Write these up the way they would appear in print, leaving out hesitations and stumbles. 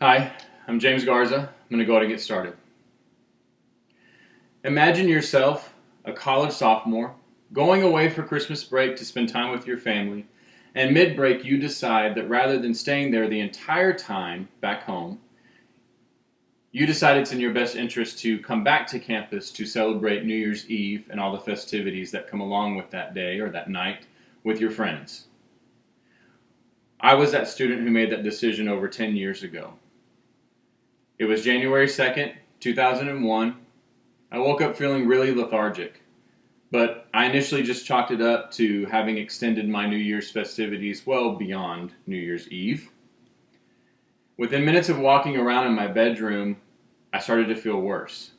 Hi, I'm JGARZA. I'm going to go ahead and get started. Imagine yourself, a college sophomore, going away for Christmas break to spend time with your family, and mid-break you decide that rather than staying there the entire time back home, you decide it's in your best interest to come back to campus to celebrate New Year's Eve and all the festivities that come along with that day or that night with your friends. I was that student who made that decision over 10 years ago. It was January 2nd, 2001. I woke up feeling really lethargic, but I initially just chalked it up to having extended my New Year's festivities well beyond New Year's Eve. Within minutes of walking around in my bedroom, I started to feel worse.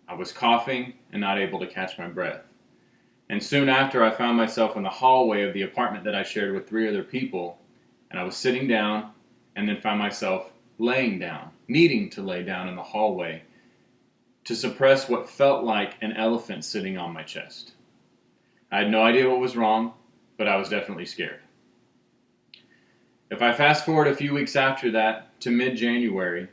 I was coughing and not able to catch my breath. And soon after, I found myself in the hallway of the apartment that I shared with 3 other people, and I was sitting down and then found myself laying down, needing to lay down in the hallway to suppress what felt like an elephant sitting on my chest. I had no idea what was wrong, but I was definitely scared. If I fast forward a few weeks after that to mid-January,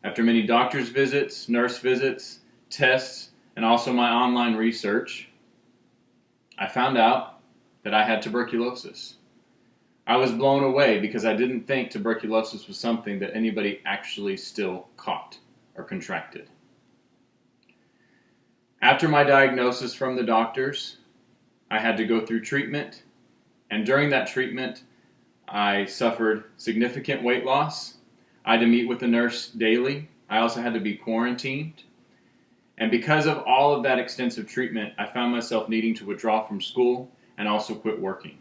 after many doctor's visits, nurse visits, tests, and also my online research, I found out that I had tuberculosis. I was blown away because I didn't think tuberculosis was something that anybody actually still caught or contracted. After my diagnosis from the doctors, I had to go through treatment, and during that treatment, I suffered significant weight loss. I had to meet with the nurse daily. I also had to be quarantined. And because of all of that extensive treatment, I found myself needing to withdraw from school and also quit working.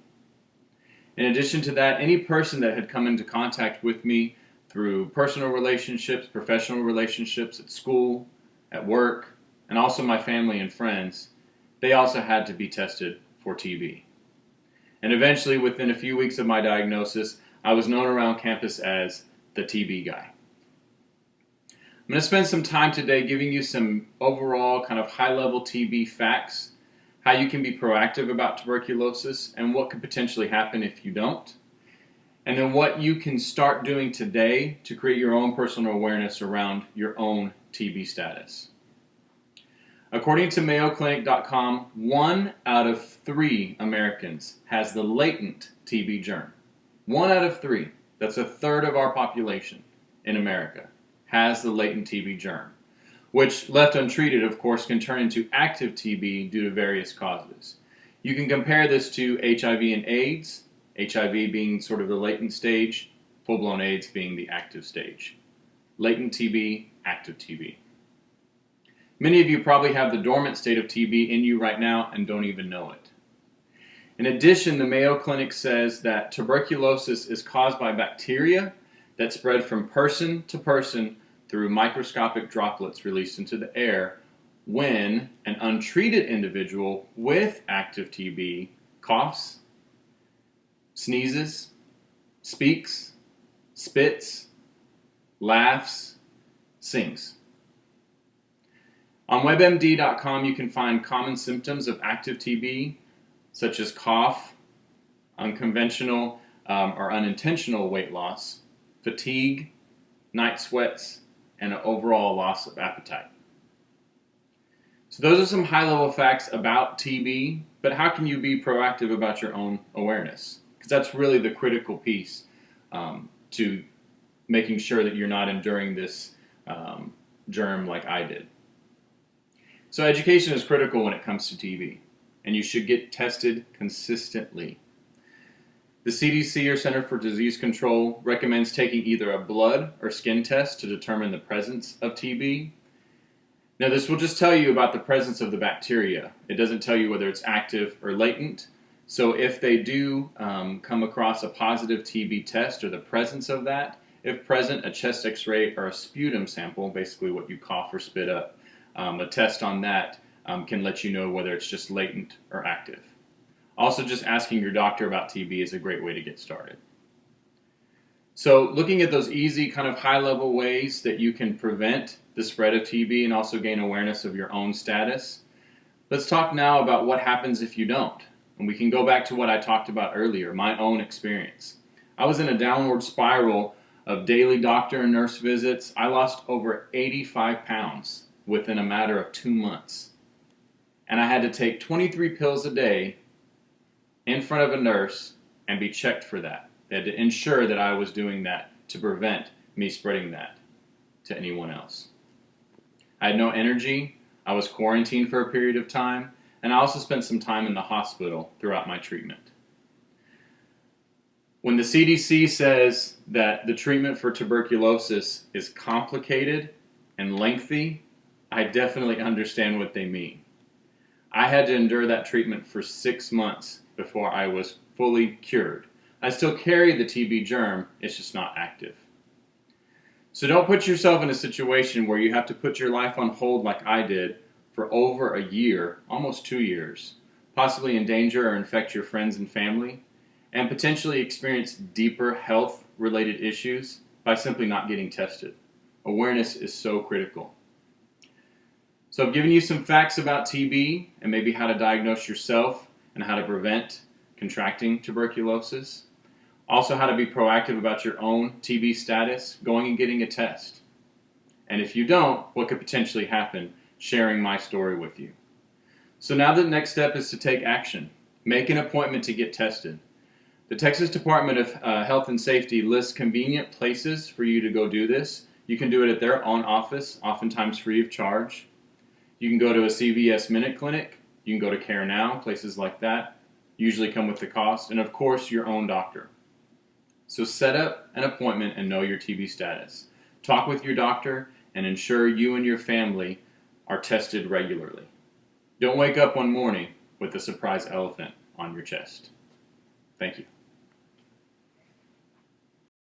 In addition to that, any person that had come into contact with me through personal relationships, professional relationships at school, at work, and also my family and friends, they also had to be tested for TB. And eventually, within a few weeks of my diagnosis, I was known around campus as the TB guy. I'm going to spend some time today giving you some overall kind of high-level TB facts, how you can be proactive about tuberculosis, and what could potentially happen if you don't, and then what you can start doing today to create your own personal awareness around your own TB status. According to MayoClinic.com, 1 out of 3 Americans has the latent TB germ. 1 out of 3, that's a third of our population in America, has the latent TB germ, which left untreated, of course, can turn into active TB due to various causes. You can compare this to HIV and AIDS, HIV being sort of the latent stage, full-blown AIDS being the active stage. Latent TB, active TB. Many of you probably have the dormant state of TB in you right now and don't even know it. In addition, the Mayo Clinic says that tuberculosis is caused by bacteria that spread from person to person through microscopic droplets released into the air when an untreated individual with active TB coughs, sneezes, speaks, spits, laughs, sings. On WebMD.com, you can find common symptoms of active TB, such as cough, unconventional or unintentional weight loss, fatigue, night sweats, and an overall loss of appetite. So those are some high-level facts about TB, but how can you be proactive about your own awareness? Because that's really the critical piece to making sure that you're not enduring this germ like I did. So education is critical when it comes to TB, and you should get tested consistently. The CDC, or Center for Disease Control, recommends taking either a blood or skin test to determine the presence of TB. Now, this will just tell you about the presence of the bacteria. It doesn't tell you whether it's active or latent. So if they do come across a positive TB test or the presence of that, if present, a chest x-ray or a sputum sample, basically what you cough or spit up, a test on that can let you know whether it's just latent or active. Also, just asking your doctor about TB is a great way to get started. So looking at those easy kind of high-level ways that you can prevent the spread of TB and also gain awareness of your own status, let's talk now about what happens if you don't. And we can go back to what I talked about earlier, my own experience. I was in a downward spiral of daily doctor and nurse visits, I lost over 85 pounds within a matter of 2 months. And I had to take 23 pills a day in front of a nurse and be checked for that. They had to ensure that I was doing that to prevent me spreading that to anyone else. I had no energy. I was quarantined for a period of time, and I also spent some time in the hospital throughout my treatment. When the CDC says that the treatment for tuberculosis is complicated and lengthy, I definitely understand what they mean. I had to endure that treatment for 6 months before I was fully cured. I still carry the TB germ, it's just not active. So don't put yourself in a situation where you have to put your life on hold like I did for over a year, almost 2 years, possibly endanger or infect your friends and family, and potentially experience deeper health-related issues by simply not getting tested. Awareness is so critical. So I've given you some facts about TB and maybe how to diagnose yourself and how to prevent contracting tuberculosis. Also how to be proactive about your own TB status, going and getting a test. And if you don't, what could potentially happen, sharing my story with you. So now the next step is to take action. Make an appointment to get tested. The Texas Department of Health and Safety lists convenient places for you to go do this. You can do it at their own office, oftentimes free of charge. You can go to a CVS Minute Clinic. You can go to Care Now, places like that. Usually come with the cost. And of course, your own doctor. So set up an appointment and know your TB status. Talk with your doctor and ensure you and your family are tested regularly. Don't wake up one morning with a surprise elephant on your chest. Thank you.